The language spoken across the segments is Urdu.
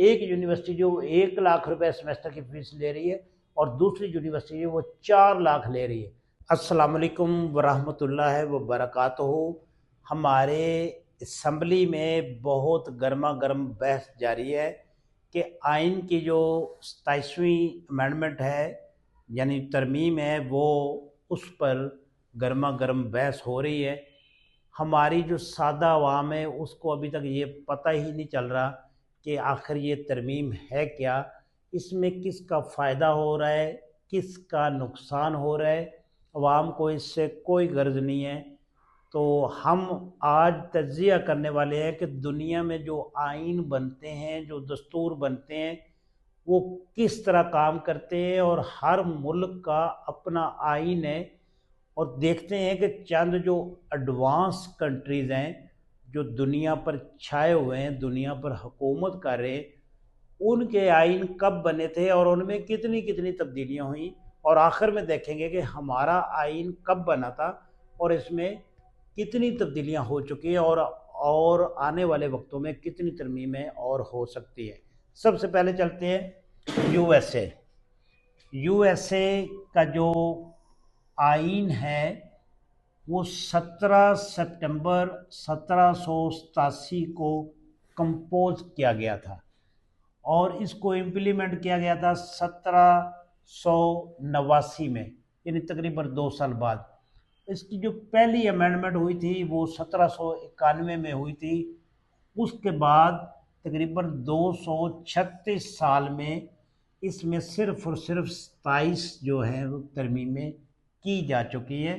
ایک یونیورسٹی جو 1 لاکھ روپے سیمسٹر کی فیس لے رہی ہے اور دوسری یونیورسٹی وہ 4 لاکھ لے رہی ہے۔ السلام علیکم ورحمۃ اللہ وبرکاتہ۔ ہمارے اسمبلی میں بہت گرما گرم بحث جاری ہے کہ آئین کی جو 27ویں امینڈمنٹ ہے یعنی ترمیم ہے، وہ اس پر گرما گرم بحث ہو رہی ہے۔ ہماری جو سادہ عوام ہے اس کو ابھی تک یہ پتہ ہی نہیں چل رہا کہ آخر یہ ترمیم ہے کیا، اس میں کس کا فائدہ ہو رہا ہے، کس کا نقصان ہو رہا ہے۔ عوام کو اس سے کوئی غرض نہیں ہے۔ تو ہم آج تجزیہ کرنے والے ہیں کہ دنیا میں جو آئین بنتے ہیں، جو دستور بنتے ہیں، وہ کس طرح کام کرتے ہیں، اور ہر ملک کا اپنا آئین ہے۔ اور دیکھتے ہیں کہ چند جو ایڈوانس کنٹریز ہیں جو دنیا پر چھائے ہوئے ہیں، دنیا پر حکومت کر رہے ہیں، ان کے آئین کب بنے تھے اور ان میں کتنی کتنی تبدیلیاں ہوئیں، اور آخر میں دیکھیں گے کہ ہمارا آئین کب بنا تھا اور اس میں کتنی تبدیلیاں ہو چکی ہیں، اور آنے والے وقتوں میں کتنی ترمیمیں اور ہو سکتی ہیں۔ سب سے پہلے چلتے ہیں U S A. U S A کا جو آئین ہے وہ 17 سپٹمبر 1787 کو کمپوز کیا گیا تھا، اور اس کو امپلیمنٹ کیا گیا تھا 1789 میں، یعنی تقریباً 2 سال بعد۔ اس کی جو پہلی امینڈمنٹ ہوئی تھی وہ 1791 میں ہوئی تھی۔ اس کے بعد تقریباً 236 سال میں اس میں صرف اور صرف 27 جو ہیں وہ ترمیمیں کی جا چکی ہیں۔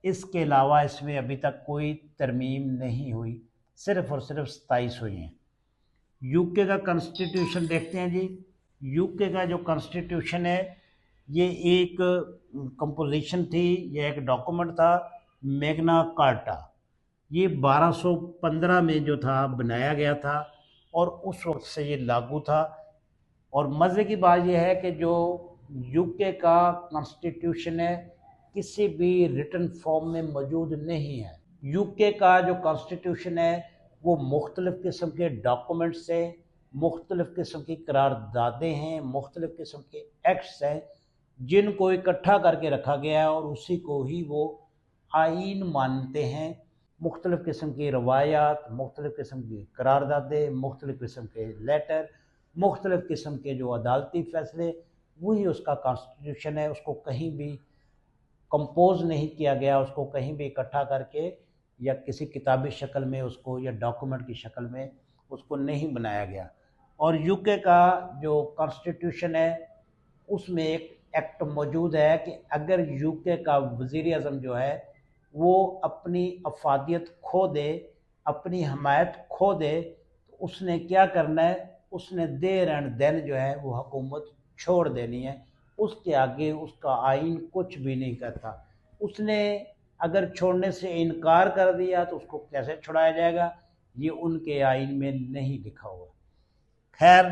اس کے علاوہ اس میں ابھی تک کوئی ترمیم نہیں ہوئی، صرف اور صرف 27 ہوئی ہیں۔ یو کے کا کنسٹیٹیوشن دیکھتے ہیں جی۔ یو کے کا جو کنسٹیٹیوشن ہے یہ ایک کمپوزیشن تھی، یہ ایک ڈاکومنٹ تھا، میگنا کارٹا۔ یہ 1215 میں جو تھا بنایا گیا تھا اور اس وقت سے یہ لاگو تھا۔ اور مزے کی بات یہ ہے کہ جو یو کے کا کنسٹیٹیوشن ہے کسی بھی ریٹن فارم میں موجود نہیں ہے۔ یو کے کا جو کنسٹیٹیوشن ہے وہ مختلف قسم کے ڈاکومنٹس ہیں، مختلف قسم کی قراردادیں ہیں، مختلف قسم کے ایکٹس ہیں جن کو اکٹھا کر کے رکھا گیا ہے، اور اسی کو ہی وہ آئین مانتے ہیں۔ مختلف قسم کی روایات، مختلف قسم کی قراردادیں، مختلف قسم کے لیٹر، مختلف قسم کے جو عدالتی فیصلے، وہی اس کا کانسٹیٹیوشن ہے۔ اس کو کہیں بھی کمپوز نہیں کیا گیا، اس کو کہیں بھی اکٹھا کر کے یا کسی کتابی شکل میں اس کو یا ڈاکومنٹ کی شکل میں اس کو نہیں بنایا گیا۔ اور یو کے کا جو کانسٹیٹیوشن ہے اس میں ایک ایکٹ موجود ہے کہ اگر یو کے کا وزیر اعظم جو ہے وہ اپنی افادیت کھو دے، اپنی حمایت کھو دے، تو اس نے کیا کرنا ہے، اس نے دیر اینڈ دین جو ہے وہ حکومت چھوڑ دینی ہے۔ اس کے آگے اس کا آئین کچھ بھی نہیں کرتا۔ اس نے اگر چھوڑنے سے انکار کر دیا تو اس کو کیسے چھڑایا جائے گا، یہ ان کے آئین میں نہیں لکھا ہوا۔ خیر،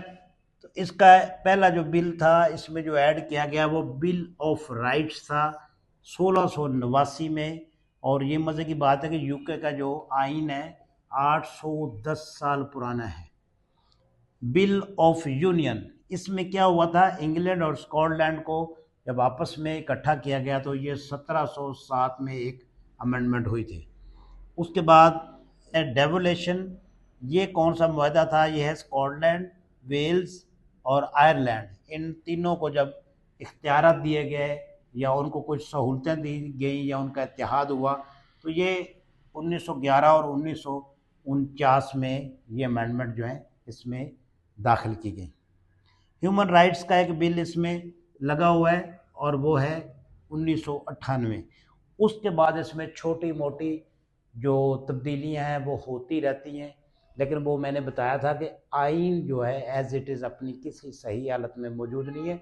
تو اس کا پہلا جو بل تھا اس میں جو ایڈ کیا گیا وہ بل آف رائٹس تھا 1689 میں۔ اور یہ مزے کی بات ہے کہ یو کے کا جو آئین ہے 810 سال پرانا ہے۔ بل آف یونین، اس میں کیا ہوا تھا، انگلینڈ اور اسکاٹ لینڈ کو جب آپس میں اکٹھا کیا گیا تو یہ 1707 میں ایک امینڈمنٹ ہوئی تھی۔ اس کے بعد ڈیولیشن، یہ کون سا معاہدہ تھا، یہ ہے اسکاٹ لینڈ، ویلز اور آئرلینڈ، ان تینوں کو جب اختیارات دیے گئے یا ان کو کچھ سہولتیں دی گئیں یا ان کا اتحاد ہوا تو یہ 1911 اور 1949 میں یہ امینڈمنٹ جو ہیں اس میں داخل کی گئی۔ ہیومن رائٹس کا ایک بل اس میں لگا ہوا ہے اور وہ ہے 1998۔ اس کے بعد اس میں چھوٹی موٹی جو تبدیلیاں ہیں وہ ہوتی رہتی ہیں، لیکن وہ میں نے بتایا تھا کہ آئین جو ہے ایز اٹ از اپنی کسی صحیح حالت میں موجود نہیں ہے۔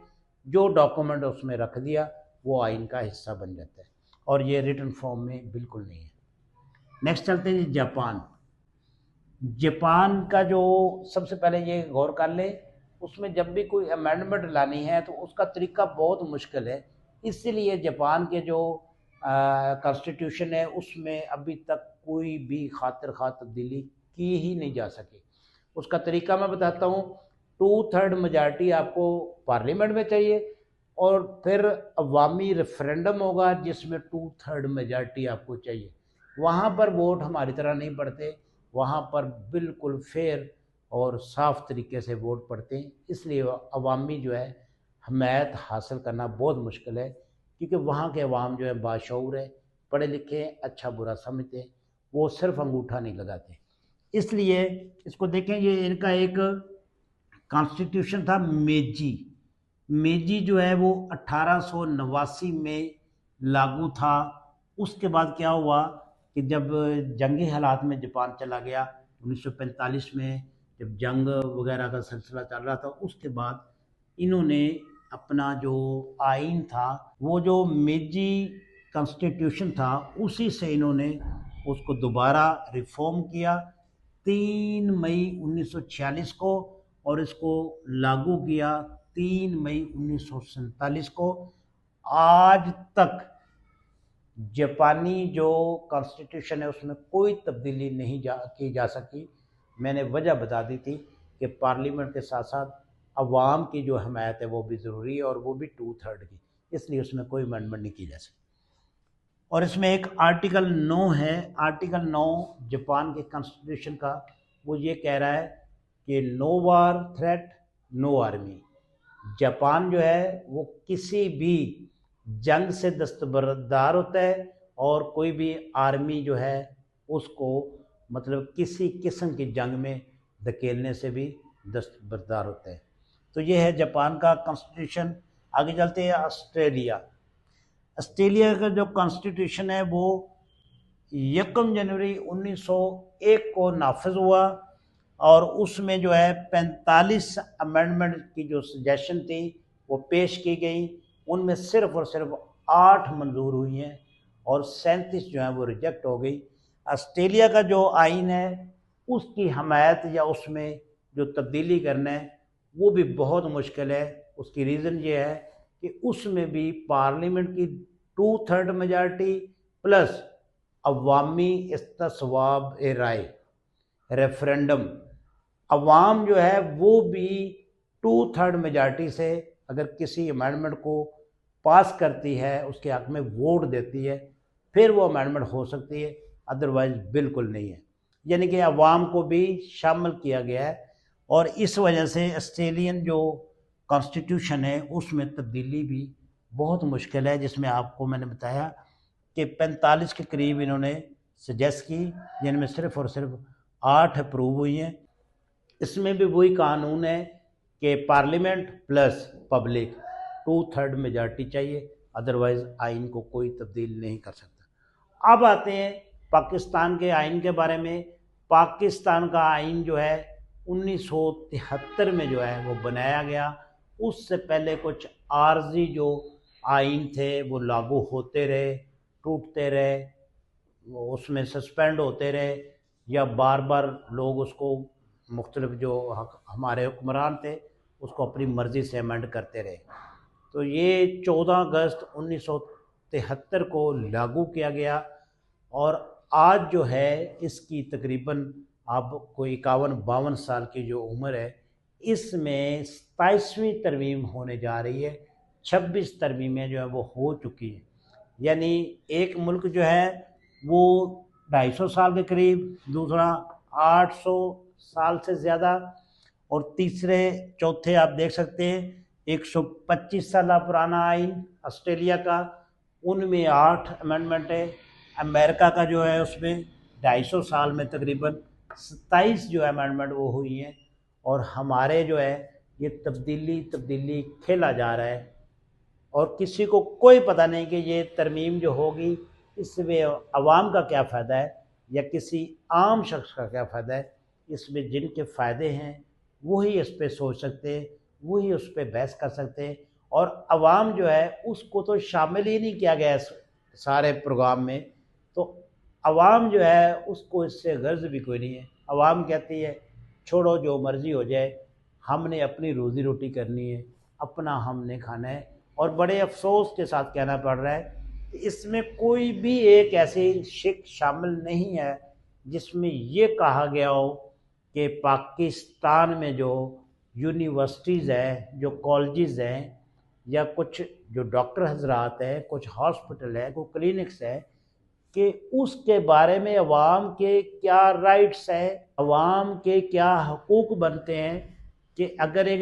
جو ڈاکومنٹ اس میں رکھ دیا وہ آئین کا حصہ بن جاتا ہے، اور یہ ریٹن فارم میں بالکل نہیں ہے۔ نیکسٹ چلتے ہیں جاپان۔ جاپان کا جو سب سے پہلے یہ غور کر لیں، اس میں جب بھی کوئی امینڈمنٹ لانی ہے تو اس کا طریقہ بہت مشکل ہے۔ اس لیے جاپان کے جو کانسٹیٹیوشن ہے اس میں ابھی تک کوئی بھی خاطر خواہ تبدیلی کی ہی نہیں جا سکی۔ اس کا طریقہ میں بتاتا ہوں۔ 2/3 میجارٹی آپ کو پارلیمنٹ میں چاہیے، اور پھر عوامی ریفرینڈم ہوگا جس میں 2/3 میجارٹی آپ کو چاہیے۔ وہاں پر ووٹ ہماری طرح نہیں پڑتے، وہاں پر بالکل فیئر اور صاف طریقے سے ووٹ پڑتے ہیں، اس لیے عوامی جو ہے حمایت حاصل کرنا بہت مشکل ہے، کیونکہ وہاں کے عوام جو ہے باشعور ہے، پڑھے لکھے ہیں، اچھا برا سمجھتے ہیں، وہ صرف انگوٹھا نہیں لگاتے۔ اس لیے اس کو دیکھیں، یہ ان کا ایک کانسٹیٹیوشن تھا میجی۔ میجی جو ہے وہ 1889 میں لاگو تھا۔ اس کے بعد کیا ہوا کہ جب جنگی حالات میں جاپان چلا گیا 1945 میں، جب جنگ وغیرہ کا سلسلہ چل رہا تھا، اس کے بعد انہوں نے اپنا جو آئین تھا، وہ جو میجی کانسٹیٹیوشن تھا، اسی سے انہوں نے اس کو دوبارہ ریفارم کیا 3 مئی 1946 کو، اور اس کو لاگو کیا 3 مئی 1947 کو۔ آج تک جاپانی جو کانسٹیٹیوشن ہے اس میں کوئی تبدیلی نہیں کی جا سکی۔ میں نے وجہ بتا دی تھی کہ پارلیمنٹ کے ساتھ ساتھ عوام کی جو حمایت ہے وہ بھی ضروری ہے، اور وہ بھی 2/3 کی، اس لیے اس میں کوئی امینڈمنٹ نہیں کی جا سکتی۔ اور اس میں ایک آرٹیکل 9 ہے، آرٹیکل 9 جاپان کے کانسٹیٹیوشن کا، وہ یہ کہہ رہا ہے کہ نو وار تھریٹ نو آرمی۔ جاپان جو ہے وہ کسی بھی جنگ سے دستبردار ہوتا ہے، اور کوئی بھی آرمی جو ہے اس کو مطلب کسی قسم کی جنگ میں دھکیلنے سے بھی دستبردار ہوتا ہے۔ تو یہ ہے جاپان کا کانسٹیٹیوشن۔ آگے چلتے ہیں آسٹریلیا۔ آسٹریلیا کا جو کانسٹیٹیوشن ہے وہ 1 جنوری 1901 کو نافذ ہوا، اور اس میں جو ہے 45 امینڈمنٹ کی جو سجیشن تھی وہ پیش کی گئی، ان میں صرف اور صرف 8 منظور ہوئی ہیں، اور 37 جو ہیں وہ ریجیکٹ ہو گئی۔ آسٹریلیا کا جو آئین ہے اس کی حمایت یا اس میں جو تبدیلی کرنا ہے وہ بھی بہت مشکل ہے۔ اس کی ریزن یہ ہے کہ اس میں بھی پارلیمنٹ کی 2/3 میجارٹی پلس عوامی استصواب رائے، ریفرینڈم، عوام جو ہے وہ بھی 2/3 میجارٹی سے اگر کسی امینڈمنٹ کو پاس کرتی ہے، اس کے حق میں ووٹ دیتی ہے، پھر وہ امینڈمنٹ ہو سکتی ہے، ادروائز بالکل نہیں ہے۔ یعنی کہ عوام کو بھی شامل کیا گیا ہے، اور اس وجہ سے آسٹریلین جو کانسٹیٹیوشن ہے اس میں تبدیلی بھی بہت مشکل ہے، جس میں آپ کو میں نے بتایا کہ 45 کے قریب انہوں نے سجیسٹ کی، جن میں صرف اور صرف 8 اپروو ہوئی ہیں۔ اس میں بھی وہی قانون ہے کہ پارلیمنٹ پلس پبلک 2/3 میجارٹی چاہیے، ادروائز آئین کو کوئی تبدیل نہیں کر سکتا۔ اب آتے ہیں پاکستان کے آئین کے بارے میں۔ پاکستان کا آئین جو ہے 1973 میں جو ہے وہ بنایا گیا۔ اس سے پہلے کچھ عارضی جو آئین تھے وہ لاگو ہوتے رہے، ٹوٹتے رہے، اس میں سسپینڈ ہوتے رہے، یا بار بار لوگ اس کو مختلف جو ہمارے حکمران تھے اس کو اپنی مرضی سے امینڈ کرتے رہے۔ تو یہ 14 اگست 1973 کو لاگو کیا گیا، اور آج جو ہے اس کی تقریباً اب کوئی 51-52 سال کی جو عمر ہے، اس میں 27ویں ترمیم ہونے جا رہی ہے۔ 26 ترمیمیں جو ہیں وہ ہو چکی ہیں، یعنی ایک ملک جو ہے وہ 250 سال کے قریب، دوسرا 800 سال سے زیادہ، اور تیسرے چوتھے آپ دیکھ سکتے ہیں 125 سالہ پرانا آئین آسٹریلیا کا، ان میں 8 امینڈمنٹ ہے۔ امریکہ کا جو ہے اس میں 250 سال میں تقریباً 27 جو امینڈمنٹ وہ ہوئی ہیں، اور ہمارے جو ہے یہ تبدیلی کھیلا جا رہا ہے، اور کسی کو کوئی پتہ نہیں کہ یہ ترمیم جو ہوگی اس میں عوام کا کیا فائدہ ہے یا کسی عام شخص کا کیا فائدہ ہے۔ اس میں جن کے فائدے ہیں وہی اس پہ سوچ سکتے ہیں، وہی اس پہ بحث کر سکتے ہیں، اور عوام جو ہے اس کو تو شامل ہی نہیں کیا گیا اس سارے پروگرام میں، تو عوام جو ہے اس کو اس سے غرض بھی کوئی نہیں ہے۔ عوام کہتی ہے چھوڑو جو مرضی ہو جائے، ہم نے اپنی روزی روٹی کرنی ہے، اپنا ہم نے کھانا ہے، اور بڑے افسوس کے ساتھ کہنا پڑ رہا ہے کہ اس میں کوئی بھی ایک ایسی شک شامل نہیں ہے جس میں یہ کہا گیا ہو کہ پاکستان میں جو یونیورسٹیز ہیں، جو کالجز ہیں، یا کچھ جو ڈاکٹر حضرات ہیں، کچھ ہاسپٹل ہیں، کوئی کلینکس ہیں، کہ اس کے بارے میں عوام کے کیا رائٹس ہیں، عوام کے کیا حقوق بنتے ہیں، کہ اگر ایک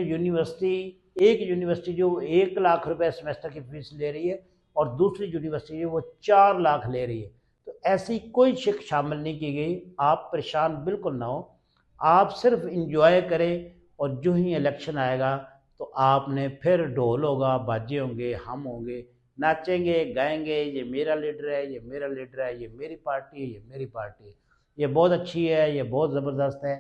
یونیورسٹی جو 1 لاکھ روپے سمیسٹر کی فیس لے رہی ہے اور دوسری یونیورسٹی وہ 4 لاکھ لے رہی ہے، تو ایسی کوئی شک شامل نہیں کی گئی۔ آپ پریشان بالکل نہ ہو، آپ صرف انجوائے کریں، اور جو ہی الیکشن آئے گا تو آپ نے پھر ڈھول ہوگا، باجے ہوں گے، ہم ہوں گے، ناچیں گے، گائیں گے، یہ میرا لیڈر ہے، یہ میرا لیڈر ہے، یہ میری پارٹی ہے، یہ میری پارٹی ہے، یہ بہت اچھی ہے، یہ بہت زبردست ہے،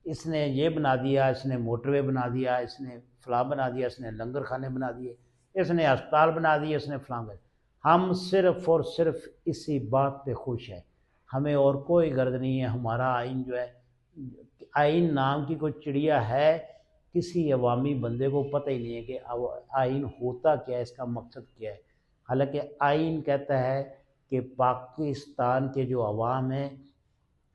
اس نے یہ بنا دیا، اس نے موٹر وے بنا دیا، اس نے فلاں بنا دیا، اس نے لنگر خانے بنا دیے، اس نے ہسپتال بنا دیے، اس نے فلاں بنا دیا۔ ہم صرف اور صرف اسی بات پہ خوش ہیں، ہمیں اور کوئی غرض نہیں ہے۔ ہمارا آئین جو ہے، آئین نام کی کوئی چڑیا ہے، کسی عوامی بندے کو پتہ ہی نہیں ہے کہ آئین ہوتا کیا ہے، اس کا مقصد کیا ہے۔ حالانکہ آئین کہتا ہے کہ پاکستان کے جو عوام ہیں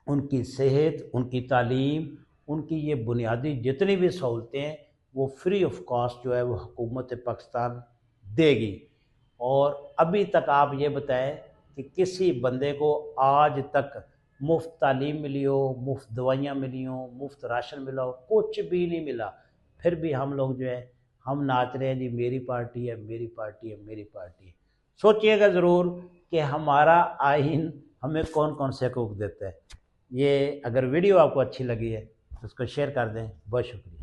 ان کی صحت، ان کی تعلیم، ان کی یہ بنیادی جتنی بھی سہولتیں ہیں وہ فری آف کاسٹ جو ہے وہ حکومت پاکستان دے گی۔ اور ابھی تک آپ یہ بتائیں کہ کسی بندے کو آج تک مفت تعلیم ملی ہو، مفت دوائیاں ملی ہوں، مفت راشن ملا ہو؟ کچھ بھی نہیں ملا۔ پھر بھی ہم لوگ جو ہے ہم ناچ رہے ہیں، جی میری پارٹی ہے، میری پارٹی ہے، میری پارٹی ہے۔ سوچئے گا ضرور کہ ہمارا آئین ہمیں کون کون سے حقوق دیتا ہے۔ یہ اگر ویڈیو آپ کو اچھی لگی ہے تو اس کو شیئر کر دیں۔ بہت شکریہ۔